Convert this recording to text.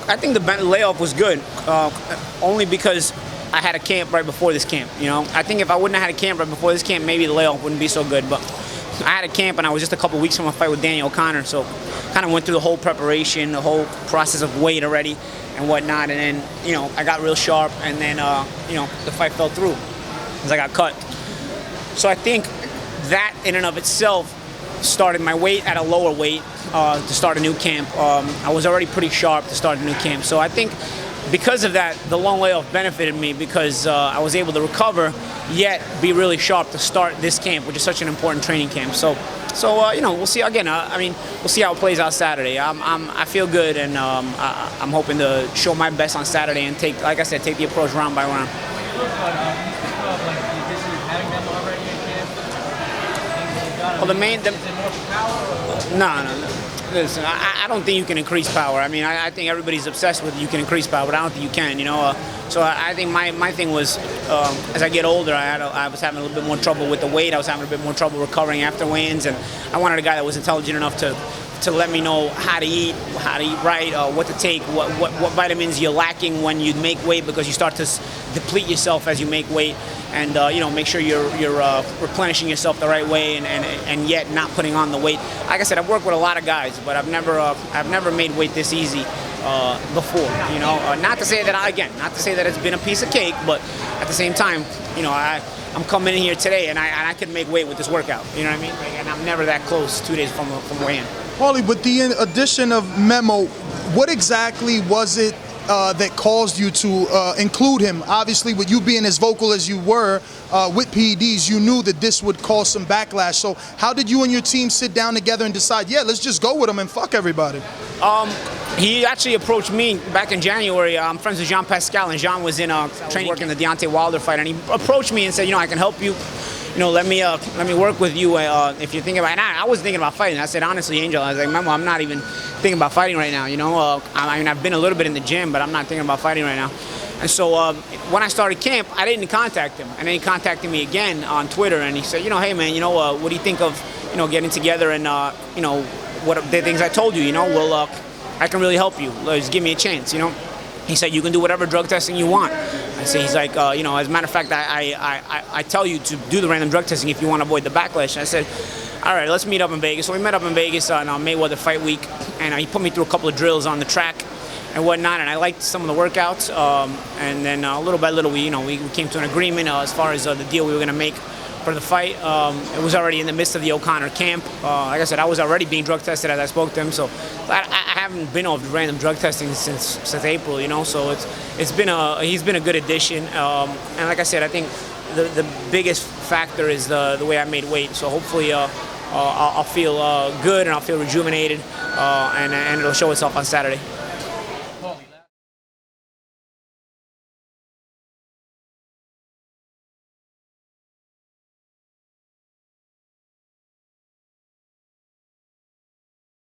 I think the layoff was good, only because I had a camp right before this camp. You know, I think if I wouldn't have had a camp right before this camp, maybe the layoff wouldn't be so good. But I had a camp, and I was just a couple weeks from a fight with Daniel O'Connor, so kind of went through the whole preparation, the whole process of weight already and whatnot. And then, you know, I got real sharp, and then, you know, the fight fell through because I got cut. So I think that in and of itself started my weight at a lower weight to start a new camp. I was already pretty sharp to start a new camp. So I think because of that, the long layoff benefited me because I was able to recover, yet be really sharp to start this camp, which is such an important training camp. So you know, we'll see. Again, I mean, we'll see how it plays out Saturday. I feel good, and I'm hoping to show my best on Saturday and take, like I said, take the approach round by round. Well, no. Listen, I don't think you can increase power. I mean, I think everybody's obsessed with you can increase power, but I don't think you can, you know. So I think my thing was, as I get older, I was having a little bit more trouble with the weight. I was having a bit more trouble recovering after weigh-ins, and I wanted a guy that was intelligent enough to let me know how to eat right, what to take, what vitamins you're lacking when you make weight, because you start to deplete yourself as you make weight, and you know, make sure you're replenishing yourself the right way, and yet not putting on the weight. Like I said, I've worked with a lot of guys, but I've never made weight this easy before. You know, not to say that it's been a piece of cake, but at the same time, you know, I'm coming in here today, and I could make weight with this workout. You know what I mean? Like, and I'm never that close 2 days from weigh-in. Paulie, with the addition of Memo, what exactly was it that caused you to include him? Obviously, with you being as vocal as you were with PEDs, you knew that this would cause some backlash. So how did you and your team sit down together and decide, yeah, let's just go with him and fuck everybody? He actually approached me back in January. I'm friends with Jean Pascal, and Jean was in training working the Deontay Wilder fight, and he approached me and said, you know, I can help you. You know, let me work with you if you're thinking about it. And I was thinking about fighting. I said, honestly, Angel, I was like, Memo, I'm not even thinking about fighting right now. You know, I mean, I've been a little bit in the gym, but I'm not thinking about fighting right now. And so when I started camp, I didn't contact him. And then he contacted me again on Twitter, and he said, you know, hey, man, you know, what do you think of, you know, getting together and, you know, what the things I told you, you know, well, I can really help you. Just give me a chance, you know. He said, you can do whatever drug testing you want. I say, he's like, you know, as a matter of fact, I tell you to do the random drug testing if you want to avoid the backlash. And I said, all right, let's meet up in Vegas. So we met up in Vegas on Mayweather Fight Week, and he put me through a couple of drills on the track and whatnot, and I liked some of the workouts. And then little by little, we came to an agreement as far as the deal we were going to make for the fight. It was already in the midst of the O'Connor camp. Like I said, I was already being drug tested as I spoke to him, so I haven't been off random drug testing since April, you know. So he's been a good addition, and like I said, I think the biggest factor is the way I made weight. So hopefully I'll feel good and I'll feel rejuvenated, and it'll show itself on Saturday.